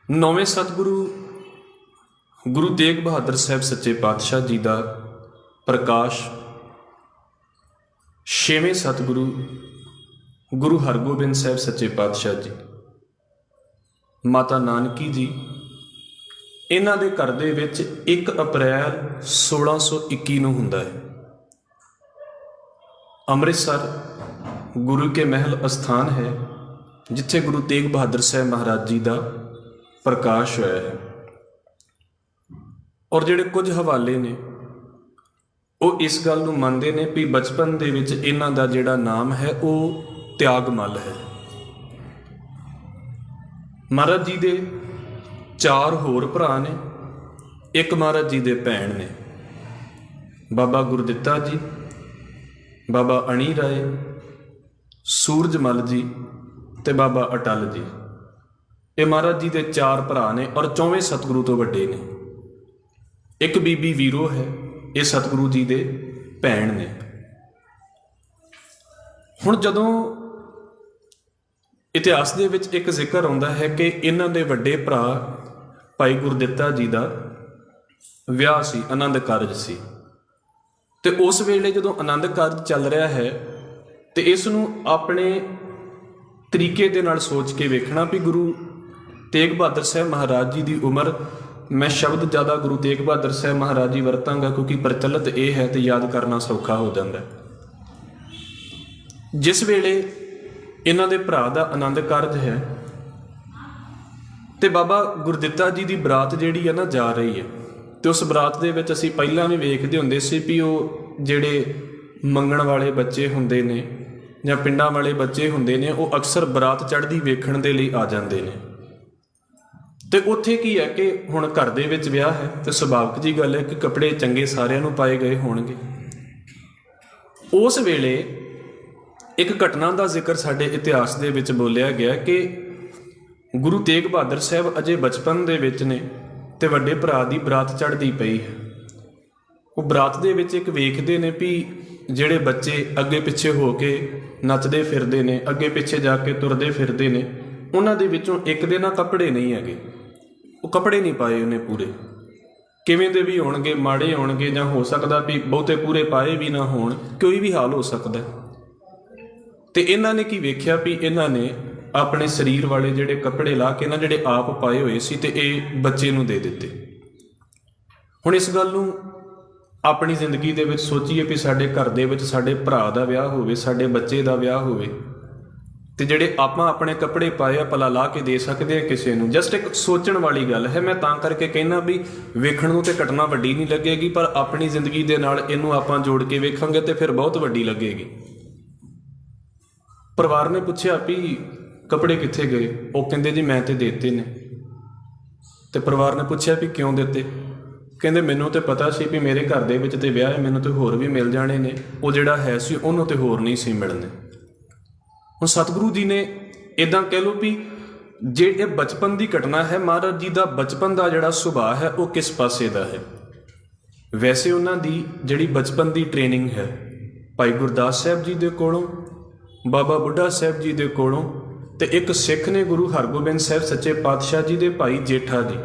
नौवें सतगुरु गुरु तेग बहादुर साहब सच्चे पातशाह जी का प्रकाश। छेवें सतगुरु गुरु हरगोबिंद साहब सच्चे पातशाह जी, माता नानकी जी, इन्हां दे घर दे विच 1 अप्रैल 1621 नूं हुंदा है। अमृतसर गुरु के महल अस्थान है जिथे गुरु तेग बहादुर साहब महाराज जी का प्रकाश होया है। और जिहड़े कुछ हवाले ने वो इस गल नूं मनदे ने भी बचपन दे विच इन्हां दा जिहड़ा नाम है वो त्यागमल है। महाराज जी दे 4 होर भरा ने, एक महाराज जी दे भैण ने, बाबा गुरदित्ता जी, बाबा अणी राय, सूरजमल जी ते बाबा अटल जी। ये महाराज जी दे 4 भरा ने और 4वें सतगुरु तो वड्डे ने। एक बीबी वीरो है, ये सतगुरु जी दे भैण ने। हुण जदों इतिहास दे विच एक जिक्र आउंदा है कि इन्हां दे वड्डे भरा भाई गुरदित्ता जी का विआह सी, आनंद कारज सी, ते उस वेले जदों आनंद कारज चल रहा है तो इसनूं अपने तरीके दे नाल सोच के वेखना भी गुरु तेग बहादुर साहब महाराज जी की उम्र, मैं शब्द ज़्यादा गुरु तेग बहादुर साहब महाराज जी वरतांगा क्योंकि प्रचलित ये है तो याद करना सौखा हो जाता है। जिस वेले इन्हां दे भरा दा आनंद कारज है तो बाबा गुरदित्ता जी की बरात जिहड़ी है ना जा रही है, तो उस बरात दे विच असीं पहलां भी वेखदे हुंदे सी भी वो जिहड़े मंगण वाले बच्चे हुंदे ने जां पिंडां वाले बच्चे हुंदे ने वो अक्सर बरात चढ़दी वेखण दे लई आ जांदे ने। तो उत्थे की है कि हुण घर दे विच विआह है तो सुभाविक जी गल है कि कपड़े चंगे सारिਆਂ ਨੂੰ पाए गए होणगे। उस वेले एक घटना का जिक्र साडे इतिहास दे विच बोलिया गया कि गुरु तेग बहादुर साहब अजे बचपन दे विच ने ते वड्डे भरा दी बरात चढ़दी पई है। वो बरात दे विच एक वेखदे ने भी ਜਿਹੜੇ ਬੱਚੇ ਅੱਗੇ ਪਿੱਛੇ ਹੋ ਕੇ ਨੱਚਦੇ ਫਿਰਦੇ ਨੇ, ਅੱਗੇ ਪਿੱਛੇ ਜਾ ਕੇ ਤੁਰਦੇ ਫਿਰਦੇ ਨੇ, ਉਹਨਾਂ ਦੇ ਵਿੱਚੋਂ ਇੱਕ ਦੇ ਨਾ ਕੱਪੜੇ ਨਹੀਂ ਹੈਗੇ। ਉਹ ਕੱਪੜੇ ਨਹੀਂ ਪਾਏ ਉਹਨੇ ਪੂਰੇ, ਕਿਵੇਂ ਦੇ ਵੀ ਹੋਣਗੇ, ਮਾੜੇ ਹੋਣਗੇ ਜਾਂ ਹੋ ਸਕਦਾ ਵੀ ਬਹੁਤੇ ਪੂਰੇ ਪਾਏ ਵੀ ਨਾ ਹੋਣ, ਕੋਈ ਵੀ ਹਾਲ ਹੋ ਸਕਦਾ। ਤੇ ਇਹਨਾਂ ਨੇ ਕੀ ਵੇਖਿਆ ਵੀ ਇਹਨਾਂ ਨੇ ਆਪਣੇ ਸਰੀਰ ਵਾਲੇ ਜਿਹੜੇ ਕੱਪੜੇ ਲਾ ਕੇ ਨਾ ਜਿਹੜੇ ਆਪ ਪਾਏ ਹੋਏ ਸੀ ਤੇ ਇਹ ਬੱਚੇ ਨੂੰ ਦੇ ਦਿੱਤੇ। ਹੁਣ ਇਸ ਗੱਲ ਨੂੰ अपनी जिंदगी दे विच सोचीए भी साडे घर दे विच साडे भरा दा विआह होवे, साडे बच्चे दा विआह होवे ते जिहड़े आपां अपने कपड़े पाए आ भला ला के दे सकदे आ किसी नूं। जस्ट एक सोचण वाली गल है। मैं तां करके कहना भी वेखण नूं ते घटना वड्डी नहीं लगेगी, पर अपनी जिंदगी दे नाल इहनूं आपां जोड़ के वेखांगे ते फिर बहुत वड्डी लगेगी। परिवार ने पुछया भी कपड़े कित्थे गए? वो कहंदे जी मैं ते देते ने। ते परिवार ने पुछया भी क्यों दिते? ਕਹਿੰਦੇ ਮੈਨੂੰ ਤਾਂ ਪਤਾ ਸੀ ਵੀ ਮੇਰੇ ਘਰ ਦੇ ਵਿੱਚ ਤੇ ਵਿਆਹ ਹੈ, ਮੈਨੂੰ ਤਾਂ ਹੋਰ ਵੀ ਮਿਲ ਜਾਣੇ ਨੇ, ਉਹ ਜਿਹੜਾ ਹੈ ਸੀ ਉਹਨੂੰ ਤੇ ਹੋਰ ਨਹੀਂ ਸੀ ਮਿਲਣੇ। ਹੁਣ ਸਤਿਗੁਰੂ ਜੀ ਨੇ ਇੱਦਾਂ ਕਹਿ ਲਓ ਵੀ ਜੇ ਇਹ ਬਚਪਨ ਦੀ ਘਟਨਾ ਹੈ, ਮਹਾਰਾਜ ਜੀ ਦਾ ਬਚਪਨ ਦਾ ਜਿਹੜਾ ਸੁਭਾਅ ਹੈ ਉਹ ਕਿਸ ਪਾਸੇ ਦਾ ਹੈ। ਵੈਸੇ ਉਹਨਾਂ ਦੀ ਜਿਹੜੀ ਬਚਪਨ ਦੀ ਟ੍ਰੇਨਿੰਗ ਹੈ ਭਾਈ ਗੁਰਦਾਸ ਸਾਹਿਬ ਜੀ ਦੇ ਕੋਲੋਂ, ਬਾਬਾ ਬੁੱਢਾ ਸਾਹਿਬ ਜੀ ਦੇ ਕੋਲੋਂ, ਤੇ ਇੱਕ ਸਿੱਖ ਨੇ ਗੁਰੂ ਹਰਗੋਬਿੰਦ ਸਾਹਿਬ ਸੱਚੇ ਪਾਤਸ਼ਾਹ ਜੀ ਦੇ ਭਾਈ ਜੇਠਾ ਜੀ।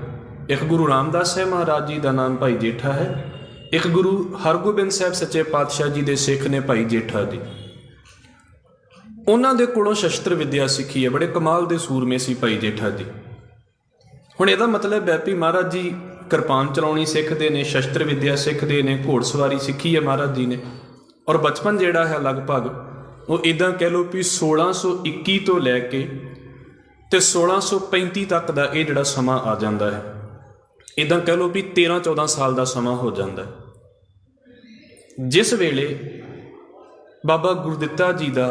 एक गुरु रामदास साहब महाराज जी का नाम भाई जेठा है, एक गुरु हरगोबिंद साहब सच्चे पातशाह जी के सिख ने भाई जेठा जी। उन्होंने कोलों शस्त्र विद्या सीखी है, बड़े कमाल के सूरमे सी भाई जेठा जी। हुण इहदा मतलब है भी महाराज जी किरपान चलाउणी सीखते हैं, शस्त्र विद्या सीखते हैं, घोड़सवारी सीखी है महाराज जी ने। और बचपन जिहड़ा है लगभग वो इदां कह लो भी 1621 तो लैके ते 1635 तक का ये जिहड़ा समा आ जाता है। इदां कह लो भी 13-14 साल का समा हो जाता है। जिस वेले बाबा गुरदित्ता जी का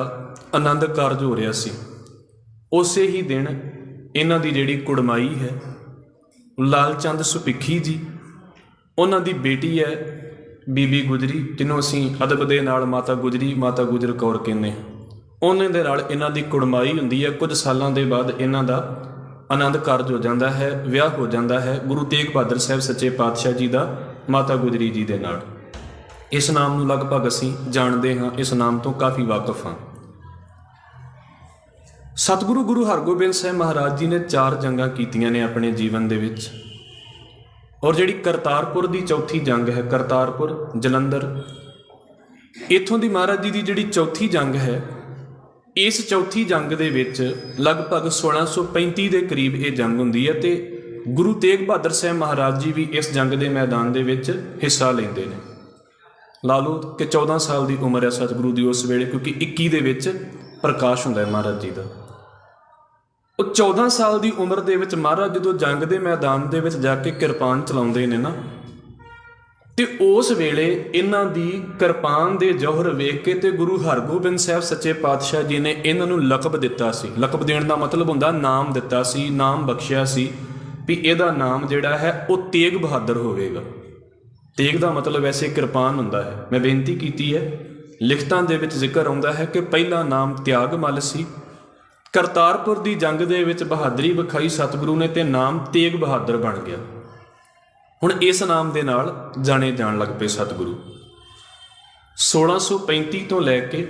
आनंद कारज हो रहा सी, उस ही दिन इन्हां दी जिहड़ी कुड़माई है लाल चंद सुभिक्खी जी, उन्हां दी बेटी है बीबी गुजरी, जिन्हों असीं अदब दे नाल माता गुजरी, माता गुजर कौर कहने, उन्हां दे नाल इन्हां दी कुड़माई हुंदी है। कुछ सालों के बाद इन्हां दा आनंद कारज हो जाता है, विआह हो जाता है गुरु तेग बहादुर साहब सच्चे पातशाह जी का माता गुजरी जी दे नाल। इस नाम नूं लगभग असीं जाणदे हाँ, इस नाम तो काफ़ी वाकफ हाँ। ਸਤਿਗੁਰੂ ਗੁਰੂ ਹਰਗੋਬਿੰਦ ਸਾਹਿਬ ਮਹਾਰਾਜ ਜੀ ਨੇ 4 ਜੰਗਾਂ ਕੀਤੀਆਂ ਨੇ ਆਪਣੇ ਜੀਵਨ ਦੇ ਵਿੱਚ। ਔਰ ਜਿਹੜੀ ਕਰਤਾਰਪੁਰ ਦੀ ਚੌਥੀ ਜੰਗ ਹੈ, ਕਰਤਾਰਪੁਰ ਜਲੰਧਰ, ਇੱਥੋਂ ਦੀ ਮਹਾਰਾਜ ਜੀ ਦੀ ਜਿਹੜੀ ਚੌਥੀ ਜੰਗ ਹੈ, ਇਸ ਚੌਥੀ ਜੰਗ ਦੇ ਵਿੱਚ ਲਗਭਗ 1635 ਦੇ ਕਰੀਬ ਇਹ ਜੰਗ ਹੁੰਦੀ ਹੈ ਤੇ ਗੁਰੂ ਤੇਗ ਬਹਾਦਰ ਸਾਹਿਬ ਮਹਾਰਾਜ ਜੀ ਵੀ ਇਸ ਜੰਗ ਦੇ ਮੈਦਾਨ ਦੇ ਵਿੱਚ ਹਿੱਸਾ ਲੈਂਦੇ ਨੇ। ਲਾ ਲਓ ਕਿ 14 ਸਾਲ ਦੀ ਉਮਰ ਹੈ ਸਤਿਗੁਰੂ ਦੀ ਉਸ ਵੇਲੇ, ਕਿਉਂਕਿ 21 ਦੇ ਵਿੱਚ ਪ੍ਰਕਾਸ਼ ਹੁੰਦਾ ਹੈ ਮਹਾਰਾਜ ਜੀ ਦਾ। ਉਹ 14 ਸਾਲ ਦੀ ਉਮਰ ਦੇ ਵਿੱਚ ਮਹਾਰਾਜ ਜਦੋਂ ਜੰਗ ਦੇ ਮੈਦਾਨ ਦੇ ਵਿੱਚ ਜਾ ਕੇ ਕਿਰਪਾਨ ਚਲਾਉਂਦੇ ਨੇ ਨਾ, ਤੇ ਉਸ ਵੇਲੇ ਇਹਨਾਂ ਦੀ ਕਿਰਪਾਨ ਦੇ ਜੌਹਰ ਵੇਖ ਕੇ ਤੇ ਗੁਰੂ ਹਰਗੋਬਿੰਦ ਸਾਹਿਬ ਸੱਚੇ ਪਾਤਸ਼ਾਹ ਜੀ ਨੇ ਇਹਨਾਂ ਨੂੰ ਲਕਬ ਦਿੱਤਾ ਸੀ। ਲਕਬ ਦੇਣ ਦਾ ਮਤਲਬ ਹੁੰਦਾ ਨਾਮ ਦਿੱਤਾ ਸੀ, ਨਾਮ ਬਖਸ਼ਿਆ ਸੀ ਵੀ ਇਹਦਾ ਨਾਮ ਜਿਹੜਾ ਹੈ ਉਹ ਤੇਗ ਬਹਾਦਰ ਹੋਵੇਗਾ। ਤੇਗ ਦਾ ਮਤਲਬ ਵੈਸੇ ਕਿਰਪਾਨ ਹੁੰਦਾ ਹੈ। ਮੈਂ ਬੇਨਤੀ ਕੀਤੀ ਹੈ, ਲਿਖਤਾਂ ਦੇ ਵਿੱਚ ਜ਼ਿਕਰ ਆਉਂਦਾ ਹੈ ਕਿ ਪਹਿਲਾ ਨਾਮ ਤਿਆਗ ਮੱਲ ਸੀ। ਕਰਤਾਰਪੁਰ ਦੀ ਜੰਗ ਦੇ ਵਿੱਚ ਬਹਾਦਰੀ ਵਿਖਾਈ ਸਤਿਗੁਰੂ ਨੇ ਤੇ ਨਾਮ ਤੇਗ ਬਹਾਦਰ ਬਣ ਗਿਆ। ਹੁਣ ਇਸ ਨਾਮ ਦੇ ਨਾਲ ਜਾਣੇ ਜਾਣ ਲੱਗ ਪਏ ਸਤਿਗੁਰੂ। 1635 ਤੋਂ ਲੈ ਕੇ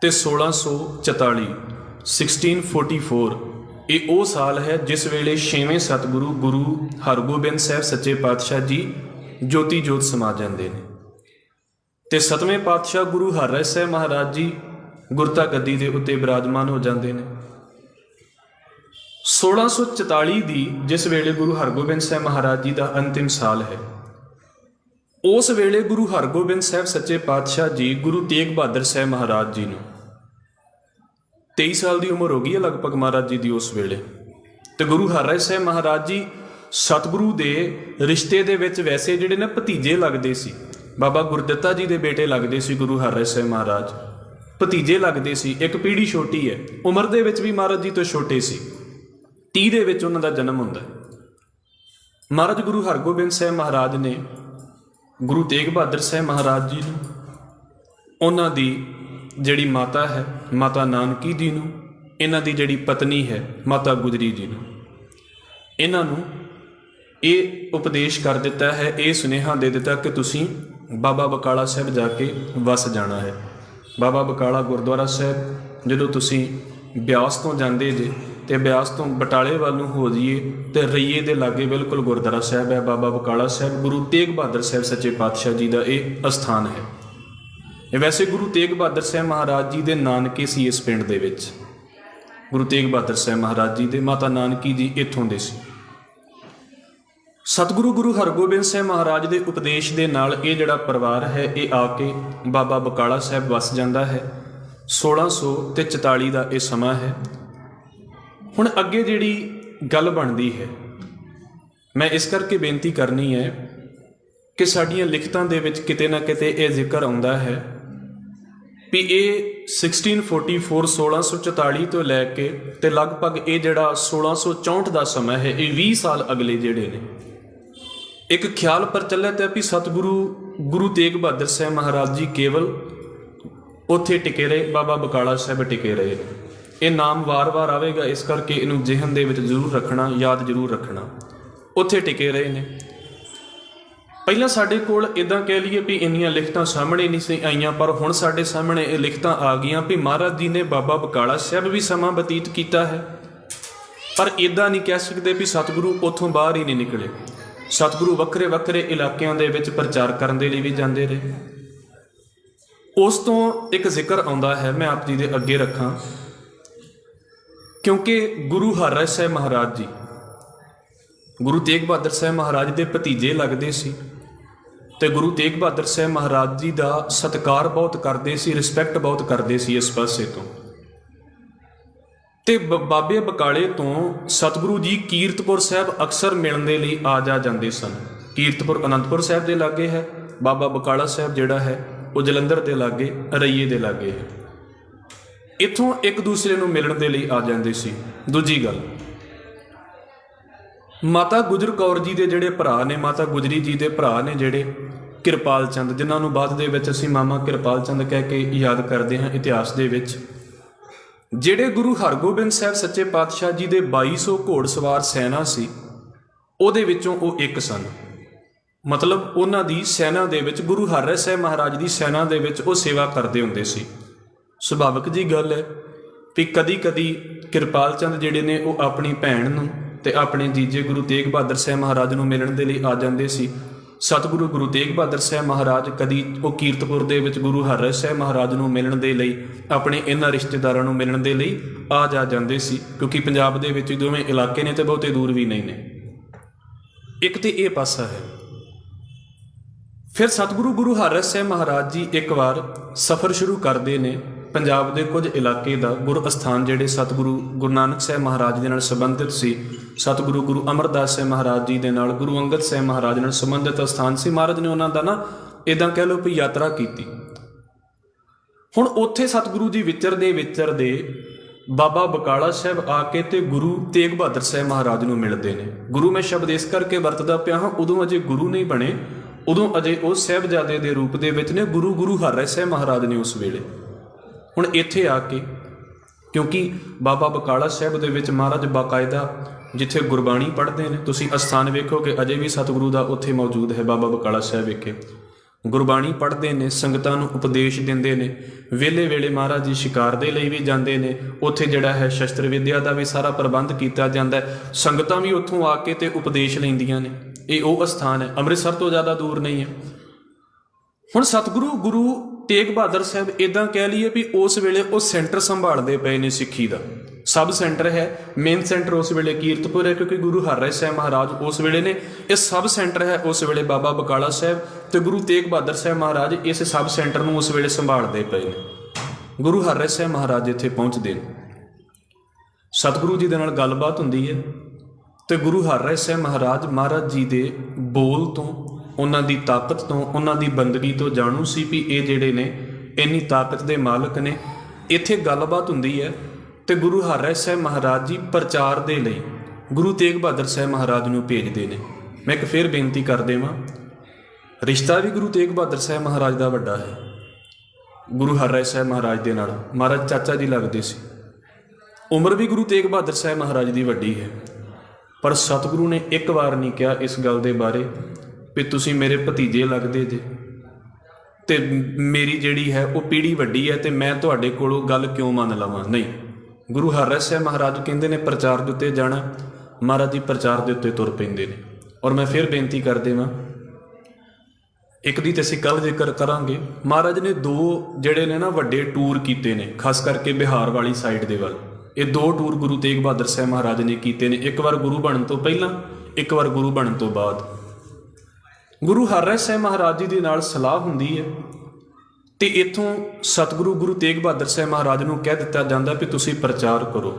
ਤੇ 1644 1644 ਇਹ ਉਹ ਸਾਲ ਹੈ ਜਿਸ ਵੇਲੇ 6ਵੇਂ ਸਤਿਗੁਰੂ ਗੁਰੂ ਹਰਗੋਬਿੰਦ ਸਾਹਿਬ ਸੱਚੇ ਪਾਤਸ਼ਾਹ ਜੀ ਜੋਤੀ ਜੋਤ ਸਮਾ ਜਾਂਦੇ ਨੇ ਤੇ 7ਵੇਂ ਪਾਤਸ਼ਾਹ ਗੁਰੂ ਹਰਿਰਾਏ ਸਾਹਿਬ ਮਹਾਰਾਜ ਜੀ ਗੁਰਤਾ ਗੱਦੀ ਦੇ ਉੱਤੇ ਬਿਰਾਜਮਾਨ ਹੋ ਜਾਂਦੇ ਨੇ। 1644 ਦੀ ਜਿਸ ਵੇਲੇ ਗੁਰੂ ਹਰਗੋਬਿੰਦ ਸਾਹਿਬ ਮਹਾਰਾਜ ਜੀ ਦਾ ਅੰਤਿਮ ਸਾਲ ਹੈ, ਉਸ ਵੇਲੇ ਗੁਰੂ ਹਰਗੋਬਿੰਦ ਸਾਹਿਬ ਸੱਚੇ ਪਾਤਸ਼ਾਹ ਜੀ ਗੁਰੂ ਤੇਗ ਬਹਾਦਰ ਸਾਹਿਬ ਮਹਾਰਾਜ ਜੀ ਨੂੰ 23 ਸਾਲ ਦੀ ਉਮਰ ਹੋ ਗਈ ਹੈ ਲਗਭਗ ਮਹਾਰਾਜ ਜੀ ਦੀ ਉਸ ਵੇਲੇ। ਤੇ ਗੁਰੂ ਹਰਿਰਾਏ ਸਾਹਿਬ ਮਹਾਰਾਜ ਜੀ ਸਤਿਗੁਰੂ ਦੇ ਰਿਸ਼ਤੇ ਦੇ ਵਿੱਚ ਵੈਸੇ ਜਿਹੜੇ ਨੇ ਭਤੀਜੇ ਲੱਗਦੇ ਸੀ। ਬਾਬਾ ਗੁਰਦਿੱਤਾ ਜੀ ਦੇ ਬੇਟੇ ਲੱਗਦੇ ਸੀ ਗੁਰੂ ਹਰਿਰਾਏ ਸਾਹਿਬ ਮਹਾਰਾਜ, ਭਤੀਜੇ ਲੱਗਦੇ ਸੀ। ਇੱਕ ਪੀੜ੍ਹੀ ਛੋਟੀ ਹੈ, ਉਮਰ ਦੇ ਵਿੱਚ ਵੀ ਮਹਾਰਾਜ ਜੀ ਤੋਂ ਛੋਟੇ ਸੀ। 30 ਦੇ ਵਿੱਚ ਉਹਨਾਂ ਦਾ ਜਨਮ ਹੁੰਦਾ। ਮਹਾਰਾਜ ਗੁਰੂ ਹਰਗੋਬਿੰਦ ਸਾਹਿਬ ਮਹਾਰਾਜ ਨੇ ਗੁਰੂ ਤੇਗ ਬਹਾਦਰ ਸਾਹਿਬ ਮਹਾਰਾਜ ਜੀ ਨੂੰ, ਉਹਨਾਂ ਦੀ ਜਿਹੜੀ ਮਾਤਾ ਹੈ ਮਾਤਾ ਨਾਨਕੀ ਜੀ ਨੂੰ, ਇਹਨਾਂ ਦੀ ਜਿਹੜੀ ਪਤਨੀ ਹੈ ਮਾਤਾ ਗੁਜਰੀ ਜੀ ਨੂੰ, ਇਹਨਾਂ ਨੂੰ ਇਹ ਉਪਦੇਸ਼ ਕਰ ਦਿੱਤਾ ਹੈ, ਇਹ ਸੁਨੇਹਾ ਦੇ ਦਿੱਤਾ ਕਿ ਤੁਸੀਂ ਬਾਬਾ ਬਕਾਲਾ ਸਾਹਿਬ ਜਾ ਕੇ ਵਸ ਜਾਣਾ ਹੈ। ਬਾਬਾ ਬਕਾਲਾ ਗੁਰਦੁਆਰਾ ਸਾਹਿਬ ਜਦੋਂ ਤੁਸੀਂ ਬਿਆਸ ਤੋਂ ਜਾਂਦੇ ਜੇ ਤੇ ਬਿਆਸ ਤੋਂ ਬਟਾਲੇ ਵੱਲ ਨੂੰ ਹੋ ਜਾਈਏ ਤੇ ਰਈਏ ਦੇ ਲਾਗੇ ਬਿਲਕੁਲ ਗੁਰਦੁਆਰਾ ਸਾਹਿਬ ਹੈ ਬਾਬਾ ਬਕਾਲਾ ਸਾਹਿਬ। ਗੁਰੂ ਤੇਗ ਬਹਾਦਰ ਸਾਹਿਬ ਸੱਚੇ ਪਾਤਸ਼ਾਹ ਜੀ ਦਾ ਇਹ ਅਸਥਾਨ ਹੈ। ਇਹ ਵੈਸੇ ਗੁਰੂ ਤੇਗ ਬਹਾਦਰ ਸਾਹਿਬ ਮਹਾਰਾਜ ਜੀ ਦੇ ਨਾਨਕੇ ਸੀ ਇਸ ਪਿੰਡ ਦੇ ਵਿੱਚ। ਗੁਰੂ ਤੇਗ ਬਹਾਦਰ ਸਾਹਿਬ ਮਹਾਰਾਜ ਜੀ ਦੇ ਮਾਤਾ ਨਾਨਕੀ ਜੀ ਇੱਥੋਂ ਦੇ ਸੀ। ਸਤਿਗੁਰੂ ਗੁਰੂ ਹਰਗੋਬਿੰਦ ਸਾਹਿਬ ਮਹਾਰਾਜ ਦੇ ਉਪਦੇਸ਼ ਦੇ ਨਾਲ ਇਹ ਜਿਹੜਾ ਪਰਿਵਾਰ ਹੈ ਇਹ ਆ ਕੇ ਬਾਬਾ ਬਕਾਲਾ ਸਾਹਿਬ ਵਸ ਜਾਂਦਾ ਹੈ। 1644 ਦਾ ਇਹ ਸਮਾਂ ਹੈ। ਹੁਣ ਅੱਗੇ ਜਿਹੜੀ ਗੱਲ ਬਣਦੀ ਹੈ, ਮੈਂ ਇਸ ਕਰਕੇ ਬੇਨਤੀ ਕਰਨੀ ਹੈ ਕਿ ਸਾਡੀਆਂ ਲਿਖਤਾਂ ਦੇ ਵਿੱਚ ਕਿਤੇ ਨਾ ਕਿਤੇ ਇਹ ਜ਼ਿਕਰ ਆਉਂਦਾ ਹੈ ਵੀ ਇਹ 1644 1644 ਤੋਂ ਲੈ ਕੇ ਤੇ ਲਗਭਗ ਇਹ ਜਿਹੜਾ 1664 ਦਾ ਸਮਾਂ ਹੈ, ਇਹ 20 ਸਾਲ ਅਗਲੇ ਜਿਹੜੇ ਨੇ। ਇੱਕ ਖਿਆਲ ਪ੍ਰਚਲਿਤ ਹੈ ਵੀ ਸਤਿਗੁਰੂ ਗੁਰੂ ਤੇਗ ਬਹਾਦਰ ਸਾਹਿਬ ਮਹਾਰਾਜ ਜੀ ਕੇਵਲ ਉੱਥੇ ਟਿਕੇ ਰਹੇ, ਬਾਬਾ ਬਕਾਲਾ ਸਾਹਿਬ ਟਿਕੇ ਰਹੇ। ਇਹ ਨਾਮ ਵਾਰ-ਵਾਰ ਆਵੇਗਾ, ਇਸ ਕਰਕੇ ਇਹਨੂੰ ਜ਼ਿਹਨ ਦੇ ਵਿੱਚ ਜ਼ਰੂਰ ਰੱਖਣਾ, ਯਾਦ ਜ਼ਰੂਰ ਰੱਖਣਾ। ਉੱਥੇ ਟਿਕੇ ਰਹੇ ਨੇ। ਪਹਿਲਾਂ ਸਾਡੇ ਕੋਲ ਇੱਦਾਂ ਕਹਿ ਲਈਏ ਵੀ ਇੰਨੀਆਂ ਲਿਖਤਾਂ ਸਾਹਮਣੇ ਨਹੀਂ ਸੀ ਆਈਆਂ, ਪਰ ਹੁਣ ਸਾਡੇ ਸਾਹਮਣੇ ਇਹ ਲਿਖਤਾਂ ਆ ਗਈਆਂ ਵੀ ਮਹਾਰਾਜ ਜੀ ਨੇ ਬਾਬਾ ਬਕਾਲਾ ਸਾਹਿਬ ਵੀ ਸਮਾਂ ਬਤੀਤ ਕੀਤਾ ਹੈ। ਪਰ ਇੱਦਾਂ ਨਹੀਂ ਕਹਿ ਸਕਦੇ ਵੀ ਸਤਿਗੁਰੂ ਉੱਥੋਂ ਬਾਹਰ ਹੀ ਨਹੀਂ ਨਿਕਲੇ। ਸਤਿਗੁਰੂ ਵੱਖਰੇ ਵੱਖਰੇ ਇਲਾਕਿਆਂ ਦੇ ਵਿੱਚ ਪ੍ਰਚਾਰ ਕਰਨ ਦੇ ਲਈ ਵੀ ਜਾਂਦੇ ਰਹੇ। ਉਸ ਤੋਂ ਇੱਕ ਜ਼ਿਕਰ ਆਉਂਦਾ ਹੈ, ਮੈਂ ਆਪ ਜੀ ਦੇ ਅੱਗੇ ਰੱਖਾਂ, ਕਿਉਂਕਿ ਗੁਰੂ ਹਰਿਰਾਏ ਸਾਹਿਬ ਮਹਾਰਾਜ ਜੀ ਗੁਰੂ ਤੇਗ ਬਹਾਦਰ ਸਾਹਿਬ ਮਹਾਰਾਜ ਦੇ ਭਤੀਜੇ ਲੱਗਦੇ ਸੀ ਤੇ ਗੁਰੂ ਤੇਗ ਬਹਾਦਰ ਸਾਹਿਬ ਮਹਾਰਾਜ ਜੀ ਦਾ ਸਤਿਕਾਰ ਬਹੁਤ ਕਰਦੇ ਸੀ, ਰਿਸਪੈਕਟ ਬਹੁਤ ਕਰਦੇ ਸੀ ਇਸ ਪਾਸੇ ਤੋਂ। ਤੇ ਬਾਬੇ ਬਕਾਲੇ ਤੋਂ ਸਤਿਗੁਰੂ ਜੀ ਕੀਰਤਪੁਰ ਸਾਹਿਬ ਅਕਸਰ ਮਿਲਣ ਦੇ ਲਈ ਆ ਜਾਂਦੇ ਸਨ। ਕੀਰਤਪੁਰ ਅਨੰਦਪੁਰ ਸਾਹਿਬ ਦੇ ਲਾਗੇ ਹੈ, ਬਾਬਾ ਬਕਾਲਾ ਸਾਹਿਬ ਜਿਹੜਾ ਹੈ ਉਹ ਜਲੰਧਰ ਦੇ ਲਾਗੇ ਰਈਏ ਦੇ ਲਾਗੇ ਹੈ। ਇੱਥੋਂ ਇੱਕ ਦੂਸਰੇ ਨੂੰ ਮਿਲਣ ਦੇ ਲਈ ਆ ਜਾਂਦੇ ਸੀ। ਦੂਜੀ ਗੱਲ, ਮਾਤਾ ਗੁਜਰ ਕੌਰ ਜੀ ਦੇ ਜਿਹੜੇ ਭਰਾ ਨੇ, ਮਾਤਾ ਗੁਜਰੀ ਜੀ ਦੇ ਭਰਾ ਨੇ ਜਿਹੜੇ ਕਿਰਪਾਲ ਚੰਦ, ਜਿਨ੍ਹਾਂ ਨੂੰ ਬਾਅਦ ਦੇ ਵਿੱਚ ਅਸੀਂ ਮਾਮਾ ਕਿਰਪਾਲ ਚੰਦ ਕਹਿ ਕੇ ਯਾਦ ਕਰਦੇ ਹਾਂ ਇਤਿਹਾਸ ਦੇ ਵਿੱਚ, ਜਿਹੜੇ ਗੁਰੂ ਹਰਗੋਬਿੰਦ ਸਾਹਿਬ ਸੱਚੇ ਪਾਤਸ਼ਾਹ ਜੀ ਦੇ 2200 ਘੋੜਸਵਾਰ ਸੈਨਾ ਸੀ, ਉਹਦੇ ਵਿੱਚੋਂ ਉਹ ਇੱਕ ਸਨ। ਮਤਲਬ ਉਹਨਾਂ ਦੀ ਸੈਨਾ ਦੇ ਵਿੱਚ, ਗੁਰੂ ਹਰਿਰਾਏ ਸਾਹਿਬ ਮਹਾਰਾਜ ਦੀ ਸੈਨਾ ਦੇ ਵਿੱਚ ਉਹ ਸੇਵਾ ਕਰਦੇ ਹੁੰਦੇ ਸੀ। ਸੁਭਾਵਿਕ ਜੀ ਗੱਲ ਹੈ ਵੀ ਕਦੀ ਕਦੀ ਕਿਰਪਾਲ ਚੰਦ ਜਿਹੜੇ ਨੇ ਉਹ ਆਪਣੀ ਭੈਣ ਨੂੰ ਤੇ ਆਪਣੇ ਜੀਜੇ ਗੁਰੂ ਤੇਗ ਬਹਾਦਰ ਸਾਹਿਬ ਮਹਾਰਾਜ ਨੂੰ ਮਿਲਣ ਦੇ ਲਈ ਆ ਜਾਂਦੇ ਸੀ। ਸਤਿਗੁਰੂ ਗੁਰੂ ਤੇਗ ਬਹਾਦਰ ਸਾਹਿਬ ਮਹਾਰਾਜ ਕਦੀ ਉਹ ਕੀਰਤਪੁਰ ਦੇ ਵਿੱਚ ਗੁਰੂ ਹਰਿਰਾਏ ਸਾਹਿਬ ਮਹਾਰਾਜ ਨੂੰ ਮਿਲਣ ਦੇ ਲਈ, ਆਪਣੇ ਇਹਨਾਂ ਰਿਸ਼ਤੇਦਾਰਾਂ ਨੂੰ ਮਿਲਣ ਦੇ ਲਈ ਆ ਜਾਂਦੇ ਸੀ, ਕਿਉਂਕਿ ਪੰਜਾਬ ਦੇ ਵਿੱਚ ਦੋਵੇਂ ਇਲਾਕੇ ਨੇ ਤੇ ਬਹੁਤੇ ਦੂਰ ਵੀ ਨਹੀਂ ਨੇ। ਇੱਕ ਤੇ ਇਹ ਪਾਸਾ ਹੈ। ਫਿਰ ਸਤਿਗੁਰੂ ਗੁਰੂ ਹਰਿਰਾਏ ਸਾਹਿਬ ਮਹਾਰਾਜ ਜੀ ਇੱਕ ਵਾਰ ਸਫ਼ਰ ਸ਼ੁਰੂ ਕਰਦੇ ਨੇ ਪੰਜਾਬ ਦੇ ਕੁਝ ਇਲਾਕੇ ਦਾ। ਗੁਰ ਅਸਥਾਨ ਜਿਹੜੇ ਸਤਿਗੁਰੂ ਗੁਰੂ ਨਾਨਕ ਸਾਹਿਬ ਮਹਾਰਾਜ ਦੇ ਨਾਲ ਸੰਬੰਧਿਤ ਸੀ, ਸਤਿਗੁਰੂ ਗੁਰੂ ਅਮਰਦਾਸ ਸਾਹਿਬ ਮਹਾਰਾਜ ਜੀ ਦੇ ਨਾਲ, ਗੁਰੂ ਅੰਗਦ ਸਾਹਿਬ ਮਹਾਰਾਜ ਨਾਲ ਸੰਬੰਧਿਤ ਅਸਥਾਨ ਸੀ। ਮਹਾਰਾਜ ਨੇ ਉਹਨਾਂ ਦਾ ਨਾ ਇੱਦਾਂ ਕਹਿ ਲਓ ਵੀ ਯਾਤਰਾ ਕੀਤੀ। ਹੁਣ ਉੱਥੇ ਸਤਿਗੁਰੂ ਜੀ ਵਿਚਰਦੇ ਬਾਬਾ ਬਕਾਲਾ ਸਾਹਿਬ ਆ ਕੇ ਤੇ ਗੁਰੂ ਤੇਗ ਬਹਾਦਰ ਸਾਹਿਬ ਮਹਾਰਾਜ ਨੂੰ ਮਿਲਦੇ ਨੇ। ਗੁਰੂ ਮੈਂ ਸ਼ਬਦ ਇਸ ਕਰਕੇ ਵਰਤਦਾ ਪਿਆ ਹਾਂ, ਉਦੋਂ ਅਜੇ ਗੁਰੂ ਨਹੀਂ ਬਣੇ, ਉਦੋਂ ਅਜੇ ਉਹ ਸਾਹਿਬਜ਼ਾਦੇ ਦੇ ਰੂਪ ਦੇ ਵਿੱਚ ਨੇ। ਗੁਰੂ ਹਰਿਰਾਏ ਸਾਹਿਬ ਮਹਾਰਾਜ ਨੇ ਉਸ ਵੇਲੇ। ਹੁਣ ਇੱਥੇ ਆ ਕੇ, ਕਿਉਂਕਿ ਬਾਬਾ ਬਕਾਲਾ ਸਾਹਿਬ ਦੇ ਵਿੱਚ ਮਹਾਰਾਜ ਬਾਕਾਇਦਾ ਜਿੱਥੇ ਗੁਰਬਾਣੀ ਪੜ੍ਹਦੇ ਨੇ, ਤੁਸੀਂ ਅਸਥਾਨ ਵੇਖੋਗੇ ਅਜੇ ਵੀ ਸਤਿਗੁਰੂ ਦਾ ਉੱਥੇ ਮੌਜੂਦ ਹੈ। ਬਾਬਾ ਬਕਾਲਾ ਸਾਹਿਬ ਵਿਖੇ ਗੁਰਬਾਣੀ ਪੜ੍ਹਦੇ ਨੇ, ਸੰਗਤਾਂ ਨੂੰ ਉਪਦੇਸ਼ ਦਿੰਦੇ ਨੇ। ਵੇਲੇ ਮਹਾਰਾਜ ਜੀ ਸ਼ਿਕਾਰ ਦੇ ਲਈ ਵੀ ਜਾਂਦੇ ਨੇ। ਉੱਥੇ ਜਿਹੜਾ ਹੈ ਸ਼ਸਤਰ ਵਿਦਿਆ ਦਾ ਵੀ ਸਾਰਾ ਪ੍ਰਬੰਧ ਕੀਤਾ ਜਾਂਦਾ ਹੈ। ਸੰਗਤਾਂ ਵੀ ਉੱਥੋਂ ਆ ਕੇ ਤੇ ਉਪਦੇਸ਼ ਲੈਂਦੀਆਂ ਨੇ। ਇਹ ਉਹ ਅਸਥਾਨ ਹੈ, ਅੰਮ੍ਰਿਤਸਰ ਤੋਂ ਜ਼ਿਆਦਾ ਦੂਰ ਨਹੀਂ ਹੈ। ਹੁਣ ਸਤਿਗੁਰੂ ਗੁਰੂ ਤੇਗ ਬਹਾਦਰ ਸਾਹਿਬ ਇੱਦਾਂ ਕਹਿ ਲਈਏ ਵੀ ਉਸ ਵੇਲੇ ਉਹ ਸੈਂਟਰ ਸੰਭਾਲਦੇ ਪਏ ਨੇ ਸਿੱਖੀ ਦਾ। ਸਬ ਸੈਂਟਰ ਹੈ, ਮੇਨ ਸੈਂਟਰ ਉਸ ਵੇਲੇ ਕੀਰਤਪੁਰ ਹੈ, ਕਿਉਂਕਿ ਗੁਰੂ ਹਰਿਰਾਏ ਸਾਹਿਬ ਮਹਾਰਾਜ ਉਸ ਵੇਲੇ ਨੇ। ਇਹ ਸਬ ਸੈਂਟਰ ਹੈ ਉਸ ਵੇਲੇ ਬਾਬਾ ਬਕਾਲਾ ਸਾਹਿਬ ਤੇ ਗੁਰੂ ਤੇਗ ਬਹਾਦਰ ਸਾਹਿਬ ਮਹਾਰਾਜ ਇਸ ਸਬ ਸੈਂਟਰ ਨੂੰ ਉਸ ਵੇਲੇ ਸੰਭਾਲਦੇ ਪਏ ਨੇ। ਗੁਰੂ ਹਰਿਰਾਏ ਸਾਹਿਬ ਮਹਾਰਾਜ ਇੱਥੇ ਪਹੁੰਚਦੇ ਨੇ, ਸਤਿਗੁਰੂ ਜੀ ਦੇ ਨਾਲ ਗੱਲਬਾਤ ਹੁੰਦੀ ਹੈ ਤੇ ਗੁਰੂ ਹਰਿਰਾਏ ਸਾਹਿਬ ਮਹਾਰਾਜ ਜੀ ਦੇ ਬੋਲ ਤੋਂ, ਉਹਨਾਂ ਦੀ ਤਾਕਤ ਤੋਂ, ਉਹਨਾਂ ਦੀ ਬੰਦਗੀ ਤੋਂ ਜਾਣੂ ਸੀ ਵੀ ਇਹ ਜਿਹੜੇ ਨੇ ਇੰਨੀ ਤਾਕਤ ਦੇ ਮਾਲਕ ਨੇ। ਇੱਥੇ ਗੱਲਬਾਤ ਹੁੰਦੀ ਹੈ ਤੇ ਗੁਰੂ ਹਰਿਰਾਏ ਸਾਹਿਬ ਮਹਾਰਾਜ ਜੀ ਪ੍ਰਚਾਰ ਦੇ ਲਈ ਗੁਰੂ ਤੇਗ ਬਹਾਦਰ ਸਾਹਿਬ ਮਹਾਰਾਜ ਨੂੰ ਭੇਜਦੇ ਨੇ। ਮੈਂ ਇੱਕ ਫਿਰ ਬੇਨਤੀ ਕਰ ਦੇਵਾਂ, ਰਿਸ਼ਤਾ ਵੀ ਗੁਰੂ ਤੇਗ ਬਹਾਦਰ ਸਾਹਿਬ ਮਹਾਰਾਜ ਦਾ ਵੱਡਾ ਹੈ। ਗੁਰੂ ਹਰਿਰਾਏ ਸਾਹਿਬ ਮਹਾਰਾਜ ਦੇ ਨਾਲ ਮਹਾਰਾਜ ਚਾਚਾ ਜੀ ਲੱਗਦੇ ਸੀ। ਉਮਰ ਵੀ ਗੁਰੂ ਤੇਗ ਬਹਾਦਰ ਸਾਹਿਬ ਮਹਾਰਾਜ ਦੀ ਵੱਡੀ ਹੈ, ਪਰ ਸਤਿਗੁਰੂ ਨੇ ਇੱਕ ਵਾਰ ਨਹੀਂ ਕਿਹਾ ਇਸ ਗੱਲ ਦੇ ਬਾਰੇ ਵੀ ਤੁਸੀਂ ਮੇਰੇ ਭਤੀਜੇ ਲੱਗਦੇ ਜੇ ਤੇ ਮੇਰੀ ਜਿਹੜੀ ਹੈ ਉਹ ਪੀੜ੍ਹੀ ਵੱਡੀ ਹੈ ਤੇ ਮੈਂ ਤੁਹਾਡੇ ਕੋਲੋਂ ਗੱਲ ਕਿਉਂ ਮੰਨ ਲਵਾਂ। ਨਹੀਂ, ਗੁਰੂ ਹਰਿਰਾਏ ਸਾਹਿਬ ਮਹਾਰਾਜ ਕਹਿੰਦੇ ਨੇ ਪ੍ਰਚਾਰ ਦੇ ਉੱਤੇ ਜਾਣਾ, ਮਹਾਰਾਜ ਜੀ ਪ੍ਰਚਾਰ ਦੇ ਉੱਤੇ ਤੁਰ ਪੈਂਦੇ ਨੇ। ਔਰ ਮੈਂ ਫਿਰ ਬੇਨਤੀ ਕਰ ਦੇਵਾਂ, ਇੱਕ ਦੀ ਤੇ ਅਸੀਂ ਕੱਲ੍ਹ ਜ਼ਿਕਰ ਕਰਾਂਗੇ, ਮਹਾਰਾਜ ਨੇ 2 ਜਿਹੜੇ ਨੇ ਨਾ ਵੱਡੇ ਟੂਰ ਕੀਤੇ ਨੇ, ਖਾਸ ਕਰਕੇ ਬਿਹਾਰ ਵਾਲੀ ਸਾਈਡ ਦੇ ਵੱਲ। ਇਹ 2 ਟੂਰ ਗੁਰੂ ਤੇਗ ਬਹਾਦਰ ਸਾਹਿਬ ਮਹਾਰਾਜ ਨੇ ਕੀਤੇ ਨੇ, ਇੱਕ ਵਾਰ ਗੁਰੂ ਬਣਨ ਤੋਂ ਪਹਿਲਾਂ, ਇੱਕ ਵਾਰ ਗੁਰੂ ਬਣਨ ਤੋਂ ਬਾਅਦ। ਗੁਰੂ ਹਰਿਰਾਏ ਸਾਹਿਬ ਮਹਾਰਾਜ ਜੀ ਦੇ ਨਾਲ ਸਲਾਹ ਹੁੰਦੀ ਹੈ ਤੇ ਇੱਥੋਂ ਸਤਿਗੁਰੂ ਗੁਰੂ ਤੇਗ ਬਹਾਦਰ ਸਾਹਿਬ ਮਹਾਰਾਜ ਨੂੰ ਕਹਿ ਦਿੱਤਾ ਜਾਂਦਾ ਵੀ ਤੁਸੀਂ ਪ੍ਰਚਾਰ ਕਰੋ।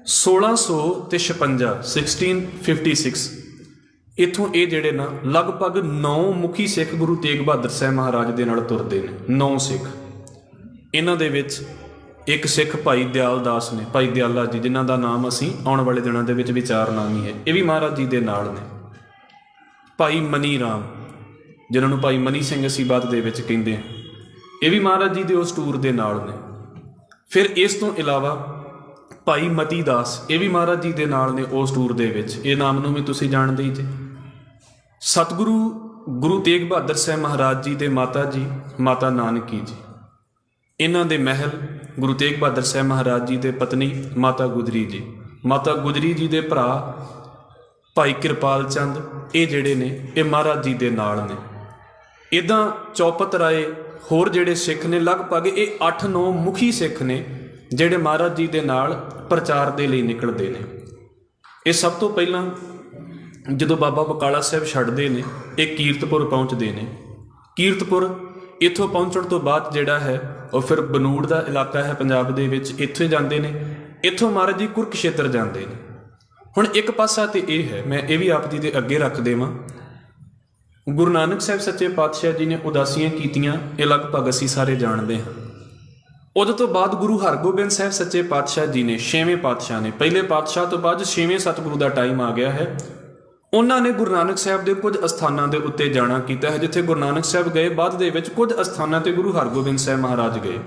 1656 ਇੱਥੋਂ ਇਹ ਜਿਹੜੇ ਨਾ ਲਗਭਗ 9 ਮੁਖੀ ਸਿੱਖ ਗੁਰੂ ਤੇਗ ਬਹਾਦਰ ਸਾਹਿਬ ਮਹਾਰਾਜ ਦੇ ਨਾਲ ਤੁਰਦੇ ਨੇ। 9 ਸਿੱਖ। ਇਹਨਾਂ ਦੇ ਵਿੱਚ ਇੱਕ ਸਿੱਖ ਭਾਈ ਦਿਆਲ ਦਾਸ ਨੇ, ਭਾਈ ਦਿਆਲਾ ਜੀ, ਜਿਨ੍ਹਾਂ ਦਾ ਨਾਮ ਅਸੀਂ ਆਉਣ ਵਾਲੇ ਦਿਨਾਂ ਦੇ ਵਿੱਚ ਵਿਚਾਰਨਾ ਵੀ ਹੈ, ਇਹ ਵੀ ਮਹਾਰਾਜ ਜੀ ਦੇ ਨਾਲ ਨੇ। ਭਾਈ ਮਨੀ ਰਾਮ, ਜਿਨ੍ਹਾਂ ਨੂੰ ਭਾਈ ਮਨੀ ਸਿੰਘ ਅਸੀਂ ਬਾਅਦ ਦੇ ਵਿੱਚ ਕਹਿੰਦੇ ਹਾਂ, ਇਹ ਵੀ ਮਹਾਰਾਜ ਜੀ ਦੇ ਉਸ ਟੂਰ ਦੇ ਨਾਲ ਨੇ। ਫਿਰ ਇਸ ਤੋਂ ਇਲਾਵਾ ਭਾਈ ਮਤੀ ਦਾਸ, ਇਹ ਵੀ ਮਹਾਰਾਜ ਜੀ ਦੇ ਨਾਲ ਨੇ ਉਸ ਟੂਰ ਦੇ ਵਿੱਚ। ਇਹ ਨਾਮ ਨੂੰ ਵੀ ਤੁਸੀਂ ਜਾਣਦੇ ਹੀ ਜੇ। ਸਤਿਗੁਰੂ ਗੁਰੂ ਤੇਗ ਬਹਾਦਰ ਸਾਹਿਬ ਮਹਾਰਾਜ ਜੀ ਦੇ ਮਾਤਾ ਜੀ, ਮਾਤਾ ਨਾਨਕੀ ਜੀ, ਇਹਨਾਂ ਦੇ ਮਹਿਲ ਗੁਰੂ ਤੇਗ ਬਹਾਦਰ ਸਾਹਿਬ ਮਹਾਰਾਜ ਜੀ ਦੇ ਪਤਨੀ ਮਾਤਾ ਗੁਜਰੀ ਜੀ, ਮਾਤਾ ਗੁਜਰੀ ਜੀ ਦੇ ਭਰਾ ਭਾਈ ਕਿਰਪਾਲ ਚੰਦ, ਇਹ ਜਿਹੜੇ ਨੇ ਇਹ ਮਹਾਰਾਜ ਜੀ ਦੇ ਨਾਲ ਨੇ। ਇੱਦਾਂ ਚੌਪਤ ਰਾਏ ਹੋਰ ਜਿਹੜੇ ਸਿੱਖ ਨੇ, ਲਗਭਗ ਇਹ 8-9 ਮੁਖੀ ਸਿੱਖ ਨੇ ਜਿਹੜੇ ਮਹਾਰਾਜ ਜੀ ਦੇ ਨਾਲ ਪ੍ਰਚਾਰ ਦੇ ਲਈ ਨਿਕਲਦੇ ਨੇ। ਇਹ ਸਭ ਤੋਂ ਪਹਿਲਾਂ ਜਦੋਂ ਬਾਬਾ ਬਕਾਲਾ ਸਾਹਿਬ ਛੱਡਦੇ ਨੇ, ਇਹ ਕੀਰਤਪੁਰ ਪਹੁੰਚਦੇ ਨੇ। ਕੀਰਤਪੁਰ ਇੱਥੋਂ ਪਹੁੰਚਣ ਤੋਂ ਬਾਅਦ ਜਿਹੜਾ ਹੈ ਉਹ ਫਿਰ ਬਨੂੜ ਦਾ ਇਲਾਕਾ ਹੈ ਪੰਜਾਬ ਦੇ ਵਿੱਚ, ਇੱਥੇ ਜਾਂਦੇ ਨੇ। ਇੱਥੋਂ ਮਹਾਰਾਜ ਜੀ ਕੁਰਕਸ਼ੇਤਰ ਜਾਂਦੇ ਨੇ। ਹੁਣ ਇੱਕ ਪਾਸਾ ਤੇ ਇਹ ਹੈ, ਮੈਂ ਇਹ ਵੀ ਆਪ ਜੀ ਦੇ ਅੱਗੇ ਰੱਖ ਦੇਵਾਂ, ਗੁਰੂ ਨਾਨਕ ਸਾਹਿਬ ਸੱਚੇ ਪਾਤਸ਼ਾਹ ਜੀ ਨੇ ਉਦਾਸੀਆਂ ਕੀਤੀਆਂ, ਇਹ ਲਗਭਗ ਅਸੀਂ ਸਾਰੇ ਜਾਣਦੇ ਹਾਂ। ਉਹਦੇ ਤੋਂ ਬਾਅਦ ਗੁਰੂ ਹਰਗੋਬਿੰਦ ਸਾਹਿਬ ਸੱਚੇ ਪਾਤਸ਼ਾਹ ਜੀ ਨੇ, 6ਵੇਂ ਪਾਤਸ਼ਾਹ ਨੇ, ਪਹਿਲੇ ਪਾਤਸ਼ਾਹ ਤੋਂ ਬਾਅਦ 6ਵੇਂ ਸਤਿਗੁਰੂ ਦਾ ਟਾਈਮ ਆ ਗਿਆ ਹੈ। ਉਹਨਾਂ ਨੇ ਗੁਰੂ ਨਾਨਕ ਸਾਹਿਬ ਦੇ ਕੁਝ ਅਸਥਾਨਾਂ ਦੇ ਉੱਤੇ ਜਾਣਾ ਕੀਤਾ ਹੈ। ਜਿੱਥੇ ਗੁਰੂ ਨਾਨਕ ਸਾਹਿਬ ਗਏ, ਬਾਅਦ ਦੇ ਵਿੱਚ ਕੁਝ ਅਸਥਾਨਾਂ ਤੇ ਗੁਰੂ ਹਰਗੋਬਿੰਦ ਸਾਹਿਬ ਮਹਾਰਾਜ ਗਏ।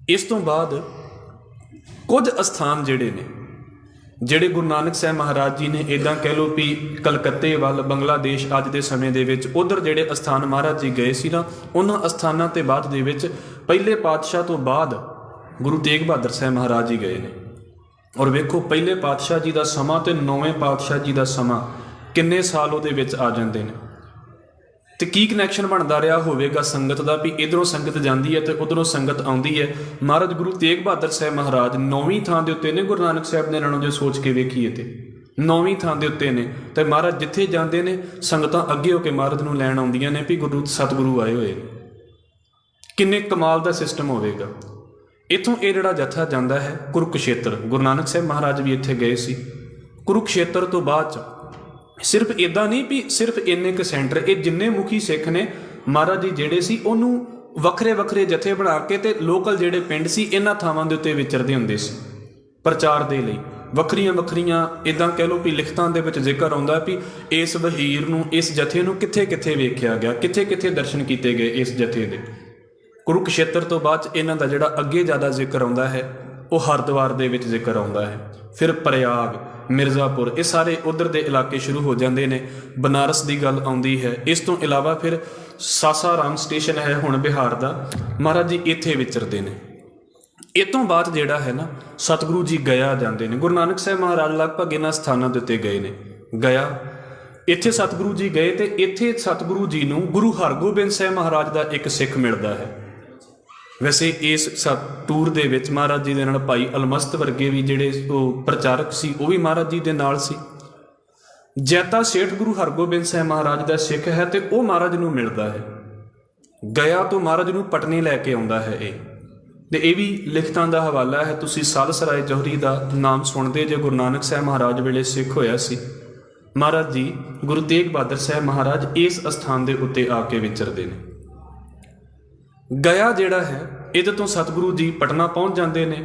ਇਸ ਤੋਂ ਬਾਅਦ ਕੁਝ ਅਸਥਾਨ ਜਿਹੜੇ ਨੇ, ਜਿਹੜੇ ਗੁਰੂ ਨਾਨਕ ਸਾਹਿਬ ਮਹਾਰਾਜ ਜੀ ਨੇ ਇੱਦਾਂ ਕਹਿ ਲਓ ਵੀ ਕਲਕੱਤੇ ਵੱਲ, ਬੰਗਲਾਦੇਸ਼ ਅੱਜ ਦੇ ਸਮੇਂ ਦੇ ਵਿੱਚ, ਉੱਧਰ ਜਿਹੜੇ ਅਸਥਾਨ ਮਹਾਰਾਜ ਜੀ ਗਏ ਸੀ ਨਾ, ਉਹਨਾਂ ਅਸਥਾਨਾਂ ਤੇ ਬਾਅਦ ਦੇ ਵਿੱਚ ਪਹਿਲੇ ਪਾਤਸ਼ਾਹ ਤੋਂ ਬਾਅਦ ਗੁਰੂ ਤੇਗ ਬਹਾਦਰ ਸਾਹਿਬ ਮਹਾਰਾਜ ਜੀ ਗਏ ਨੇ। ਔਰ ਵੇਖੋ ਪਹਿਲੇ ਪਾਤਸ਼ਾਹ ਜੀ ਦਾ ਸਮਾਂ ਤੇ 9ਵੇਂ ਪਾਤਸ਼ਾਹ ਜੀ ਦਾ ਸਮਾਂ ਕਿੰਨੇ ਸਾਲ ਉਹਦੇ ਵਿੱਚ ਆ ਜਾਂਦੇ ਨੇ। ਤੇ ਕੀ ਕਨੈਕਸ਼ਨ ਬਣਦਾ ਰਿਹਾ ਹੋਵੇਗਾ ਸੰਗਤ ਦਾ, ਵੀ ਇਧਰੋਂ ਸੰਗਤ ਜਾਂਦੀ ਹੈ ਤੇ ਉਧਰੋਂ ਸੰਗਤ ਆਉਂਦੀ ਹੈ। ਮਹਾਰਾਜ ਗੁਰੂ ਤੇਗ ਬਹਾਦਰ ਸਾਹਿਬ ਮਹਾਰਾਜ 9ਵੀਂ ਥਾਂ ਦੇ ਉੱਤੇ ਨੇ। ਗੁਰੂ ਨਾਨਕ ਸਾਹਿਬ ਦੇ ਨਾਲੋਂ ਜੇ ਸੋਚ ਕੇ ਵੇਖੀਏ ਤੇ 9ਵੀਂ ਥਾਂ ਦੇ ਉੱਤੇ ਨੇ। ਤੇ ਮਹਾਰਾਜ ਜਿੱਥੇ ਜਾਂਦੇ ਨੇ ਸੰਗਤਾਂ ਅੱਗੇ ਹੋ ਕੇ ਮਹਾਰਾਜ ਨੂੰ ਲੈਣ ਆਉਂਦੀਆਂ ਨੇ ਵੀ ਗੁਰੂ ਸਤਿਗੁਰੂ ਆਏ ਹੋਏ ਨੇ। ਕਿੰਨੇ ਕਮਾਲ ਦਾ ਸਿਸਟਮ ਹੋਵੇਗਾ। ਇੱਥੋਂ ਇਹ ਜਿਹੜਾ ਜੱਥਾ ਜਾਂਦਾ ਹੈ ਕੁਰੂਕਸ਼ੇਤਰ, ਗੁਰੂ ਨਾਨਕ ਸਾਹਿਬ ਮਹਾਰਾਜ ਵੀ ਇੱਥੇ ਗਏ ਸੀ। ਕੁਰੂਕਸ਼ੇਤਰ ਤੋਂ ਬਾਅਦ 'ਚ ਸਿਰਫ ਇੱਦਾਂ ਨਹੀਂ ਵੀ ਸਿਰਫ ਇੰਨੇ ਕੁ ਸੈਂਟਰ, ਇਹ ਜਿੰਨੇ ਮੁਖੀ ਸਿੱਖ ਨੇ ਮਹਾਰਾਜ ਜੀ ਜਿਹੜੇ ਸੀ ਉਹਨੂੰ ਵੱਖਰੇ ਵੱਖਰੇ ਜਥੇ ਬਣਾ ਕੇ ਤੇ ਲੋਕਲ ਜਿਹੜੇ ਪਿੰਡ ਸੀ ਇਹਨਾਂ ਥਾਵਾਂ ਦੇ ਉੱਤੇ ਵਿਚਰਦੇ ਹੁੰਦੇ ਸੀ ਪ੍ਰਚਾਰ ਦੇ ਲਈ। ਵੱਖਰੀਆਂ ਵੱਖਰੀਆਂ ਇੱਦਾਂ ਕਹਿ ਲਓ ਵੀ ਲਿਖਤਾਂ ਦੇ ਵਿੱਚ ਜ਼ਿਕਰ ਆਉਂਦਾ ਵੀ ਇਸ ਵਹੀਰ ਨੂੰ, ਇਸ ਜਥੇ ਨੂੰ ਕਿੱਥੇ ਕਿੱਥੇ ਵੇਖਿਆ ਗਿਆ, ਕਿੱਥੇ ਕਿੱਥੇ ਦਰਸ਼ਨ ਕੀਤੇ ਗਏ ਇਸ ਜਥੇ ਦੇ। ਕੁਰੂਕਸ਼ੇਤਰ ਤੋਂ ਬਾਅਦ 'ਚ ਇਹਨਾਂ ਦਾ ਜਿਹੜਾ ਅੱਗੇ ਜ਼ਿਆਦਾ ਜ਼ਿਕਰ ਆਉਂਦਾ ਹੈ ਉਹ ਹਰਿਦੁਆਰ ਦੇ ਵਿੱਚ ਜ਼ਿਕਰ ਆਉਂਦਾ ਹੈ। ਫਿਰ ਪ੍ਰਯਾਗ, ਮਿਰਜ਼ਾਪੁਰ, ਇਹ ਸਾਰੇ ਉਧਰ ਦੇ ਇਲਾਕੇ ਸ਼ੁਰੂ ਹੋ ਜਾਂਦੇ ਨੇ। ਬਨਾਰਸ ਦੀ ਗੱਲ ਆਉਂਦੀ ਹੈ। ਇਸ ਤੋਂ ਇਲਾਵਾ ਫਿਰ ਸਾਸਾਰਾਮ ਸਟੇਸ਼ਨ ਹੈ ਹੁਣ ਬਿਹਾਰ ਦਾ, ਮਹਾਰਾਜ ਜੀ ਇੱਥੇ ਵਿਚਰਦੇ ਨੇ। ਇਹ ਤੋਂ ਬਾਅਦ ਜਿਹੜਾ ਹੈ ਨਾ ਸਤਿਗੁਰੂ ਜੀ ਗਿਆ ਜਾਂਦੇ ਨੇ। ਗੁਰੂ ਨਾਨਕ ਸਾਹਿਬ ਮਹਾਰਾਜ ਲਗਭਗ ਇਹਨਾਂ ਸਥਾਨਾਂ ਦੇ ਉੱਤੇ ਗਏ ਨੇ। ਗਿਆ, ਇੱਥੇ ਸਤਿਗੁਰੂ ਜੀ ਗਏ ਤੇ ਇੱਥੇ ਸਤਿਗੁਰੂ ਜੀ ਨੂੰ ਗੁਰੂ ਹਰਗੋਬਿੰਦ ਸਾਹਿਬ ਮਹਾਰਾਜ ਦਾ ਇੱਕ ਸਿੱਖ ਮਿਲਦਾ ਹੈ। ਵੈਸੇ ਇਸ ਟੂਰ ਦੇ ਵਿੱਚ ਮਹਾਰਾਜ ਜੀ ਦੇ ਨਾਲ ਭਾਈ ਅਲਮਸਤ ਵਰਗੇ ਵੀ ਜਿਹੜੇ ਉਹ ਪ੍ਰਚਾਰਕ ਸੀ ਉਹ ਵੀ ਮਹਾਰਾਜ ਜੀ ਦੇ ਨਾਲ ਸੀ। ਜੈਤਾ ਸੇਠ ਗੁਰੂ ਹਰਗੋਬਿੰਦ ਸਾਹਿਬ ਮਹਾਰਾਜ ਦਾ ਸਿੱਖ ਹੈ ਤੇ ਉਹ ਮਹਾਰਾਜ ਨੂੰ ਮਿਲਦਾ ਹੈ। ਗਿਆ ਤੋਂ ਮਹਾਰਾਜ ਨੂੰ ਪਟਨੇ ਲੈ ਕੇ ਆਉਂਦਾ ਹੈ ਇਹ, ਤੇ ਇਹ ਵੀ ਲਿਖਤਾਂ ਦਾ ਹਵਾਲਾ ਹੈ। ਤੁਸੀਂ ਸਾਲਸਰਾਏ ਜੌਹਰੀ ਦਾ ਨਾਮ ਸੁਣਦੇ ਜੇ, ਗੁਰੂ ਨਾਨਕ ਸਾਹਿਬ ਮਹਾਰਾਜ ਵੇਲੇ ਸਿੱਖ ਹੋਇਆ ਸੀ। ਮਹਾਰਾਜ ਜੀ ਗੁਰੂ ਤੇਗ ਬਹਾਦਰ ਸਾਹਿਬ ਮਹਾਰਾਜ ਇਸ ਅਸਥਾਨ ਦੇ ਉੱਤੇ ਆ ਕੇ ਵਿਚਰਦੇ ਨੇ। ਗਿਆ ਜਿਹੜਾ ਹੈ ਇਹਦੇ ਤੋਂ ਸਤਿਗੁਰੂ ਜੀ ਪਟਨਾ ਪਹੁੰਚ ਜਾਂਦੇ ਨੇ।